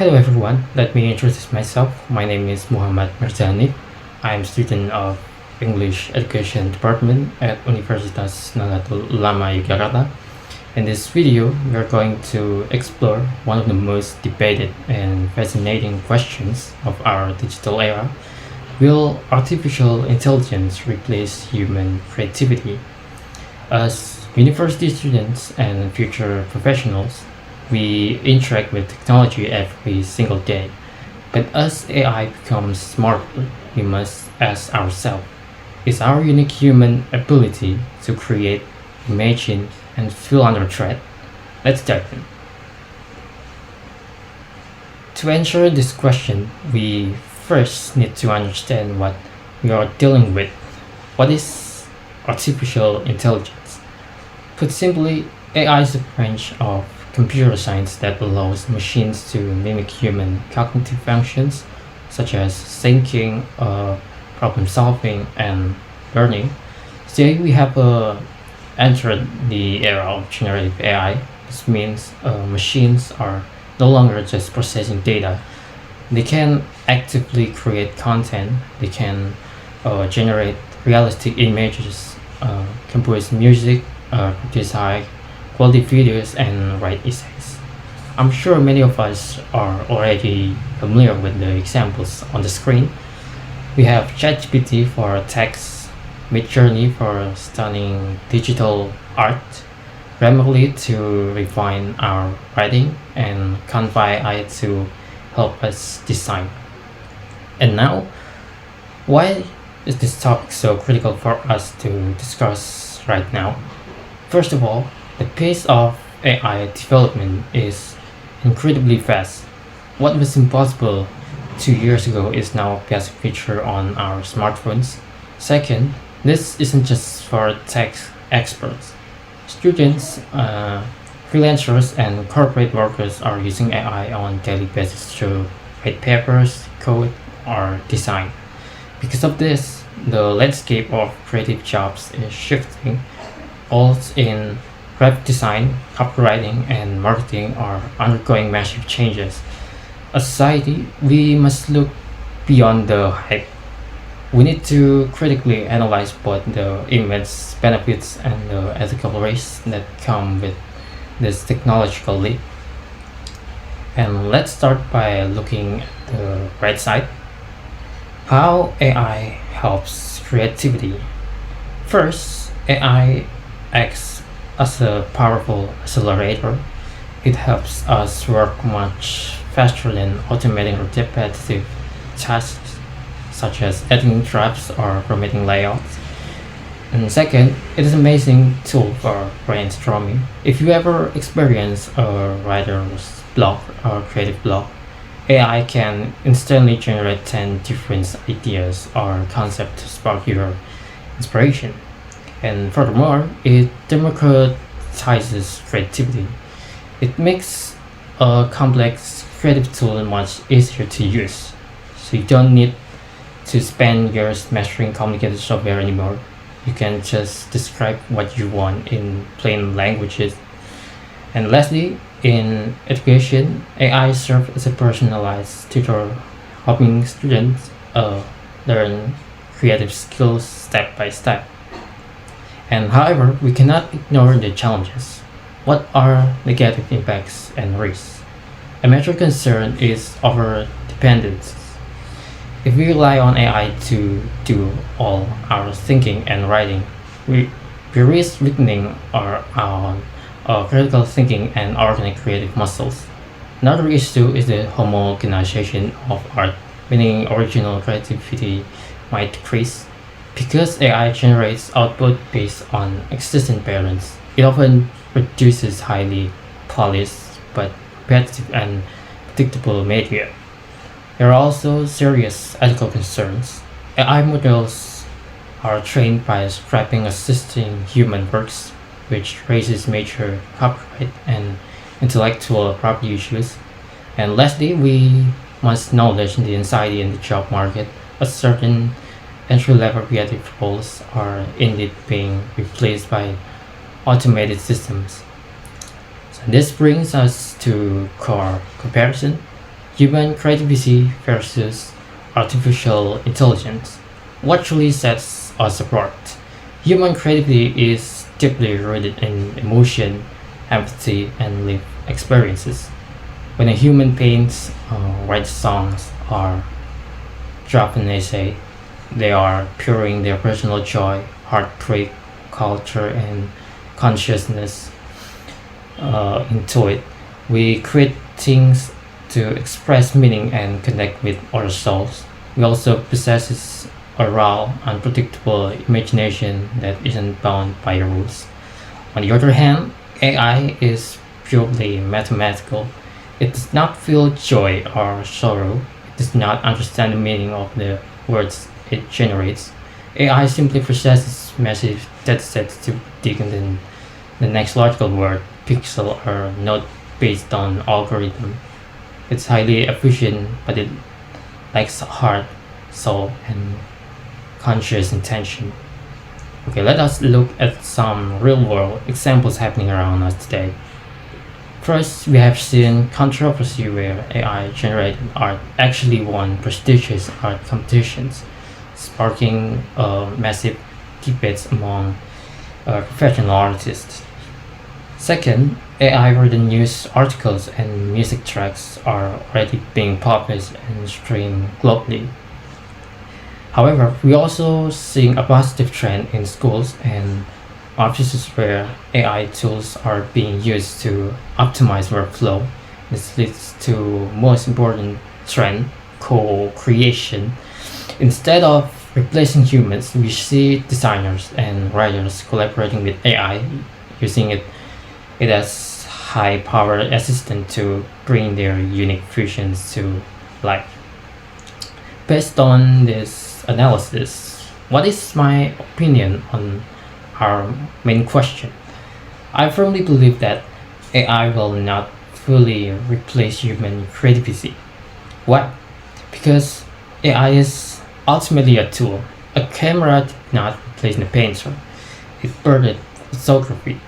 Hello everyone, let me introduce myself. My name is Muhammad Mirzani. I am student of English Education Department at Universitas Nahdlatul Ulama Yogyakarta. In this video, we are going to explore one of the most debated and fascinating questions of our digital era. Will artificial intelligence replace human creativity? As university students and future professionals, we interact with technology every single day. But as AI becomes smarter, we must ask ourselves, is our unique human ability to create, imagine, and feel under threat? Let's dive in. To answer this question, we first need to understand what we are dealing with. What is artificial intelligence? Put simply, AI is a branch of computer science that allows machines to mimic human cognitive functions such as thinking, problem solving, and learning. Today we have entered the era of generative AI. This means machines are no longer just processing data. They can actively create content. They can generate realistic images, compose music, design quality videos, and write essays. I'm sure many of us are already familiar with the examples on the screen. We have ChatGPT for text, Midjourney for stunning digital art, Grammarly to refine our writing, and Canva AI to help us design. And now, why is this topic so critical for us to discuss right now? First of all, the pace of AI development is incredibly fast. What was impossible 2 years ago is now a basic feature on our smartphones. Second, this isn't just for tech experts. Students, freelancers, and corporate workers are using AI on a daily basis to write papers, code, or design. Because of this, the landscape of creative jobs is shifting. All in graphic design, copywriting, and marketing are undergoing massive changes. As a society, we must look beyond the hype. We need to critically analyze both the immense benefits and the ethical risks that come with this technological leap. And let's start by looking at the right side. How AI helps creativity. First, AI acts as a powerful accelerator. It helps us work much faster than automating repetitive tasks such as editing drafts or formatting layouts. And second, it is an amazing tool for brainstorming. If you ever experience a writer's block or creative block, AI can instantly generate 10 different ideas or concepts to spark your inspiration. And furthermore, it democratizes creativity. It makes a complex creative tool much easier to use. So you don't need to spend years mastering complicated software anymore. You can just describe what you want in plain languages. And lastly, in education, AI serves as a personalized tutor, helping students learn creative skills step by step. And however, we cannot ignore the challenges. What are negative impacts and risks? A major concern is over dependence. If we rely on AI to do all our thinking and writing, we risk weakening our critical thinking and organic creative muscles. Another issue is the homogenization of art, meaning original creativity might decrease. Because AI generates output based on existing patterns, it often produces highly polished but repetitive and predictable media. There are also serious ethical concerns. AI models are trained by scraping assisting human works, which raises major copyright and intellectual property issues. And lastly, we must acknowledge the anxiety in the job market. A certain entry-level creative roles are indeed being replaced by automated systems. So this brings us to core comparison. Human creativity versus artificial intelligence. What truly sets us apart? Human creativity is deeply rooted in emotion, empathy, and lived experiences. When a human paints, writes songs, or drafts an essay, they are pouring their personal joy, heartbreak, culture, and consciousness into it. We create things to express meaning and connect with ourselves. We also possess a raw, unpredictable imagination that isn't bound by rules. On the other hand, AI is purely mathematical. It does not feel joy or sorrow. It does not understand the meaning of the words it generates. AI simply processes massive datasets to dig in the next logical word, pixel, or node based on algorithm. It's highly efficient, but it lacks heart, soul, and conscious intention. Okay, let us look at some real world examples happening around us today. First, we have seen controversy where AI generated art actually won prestigious art competitions, sparking massive debates among professional artists. Second, AI-written news articles and music tracks are already being published and streamed globally. However, we also seeing a positive trend in schools and offices where AI tools are being used to optimize workflow. This leads to most important trend, co-creation. Instead of replacing humans, we see designers and writers collaborating with AI, using it as high-powered assistant to bring their unique visions to life. Based on this analysis, what is my opinion on our main question? I firmly believe that AI will not fully replace human creativity. Why? Because AI is ultimately a tool. A camera did not replace the painter, it birthed photography.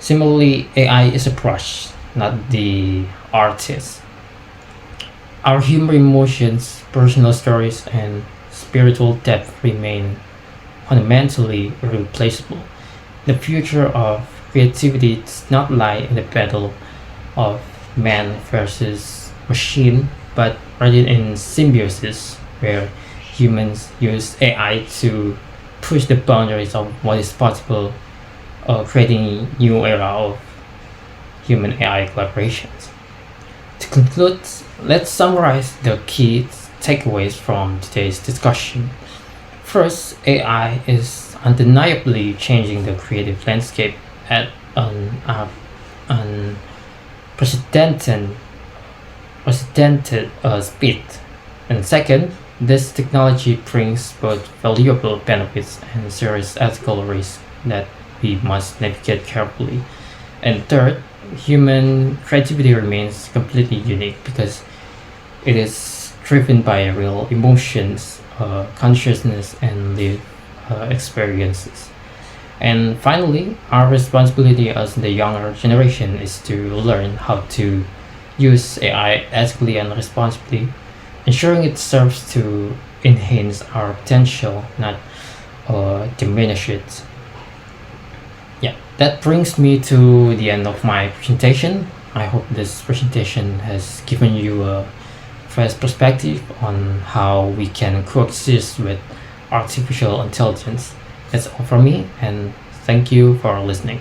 Similarly, AI is a brush, not the artist. Our human emotions, personal stories, and spiritual depth remain fundamentally irreplaceable. The future of creativity does not lie in the battle of man versus machine, but rather in symbiosis, where humans use AI to push the boundaries of what is possible, creating a new era of human AI collaborations. To conclude, let's summarize the key takeaways from today's discussion. First, AI is undeniably changing the creative landscape at an unprecedented speed. And second, this technology brings both valuable benefits and serious ethical risks that we must navigate carefully. And third, human creativity remains completely unique because it is driven by real emotions, consciousness, and lived experiences. And finally, our responsibility as the younger generation is to learn how to use AI ethically and responsibly, ensuring it serves to enhance our potential, not diminish it. Yeah, that brings me to the end of my presentation. I hope this presentation has given you a fresh perspective on how we can coexist with artificial intelligence. That's all from me, and thank you for listening.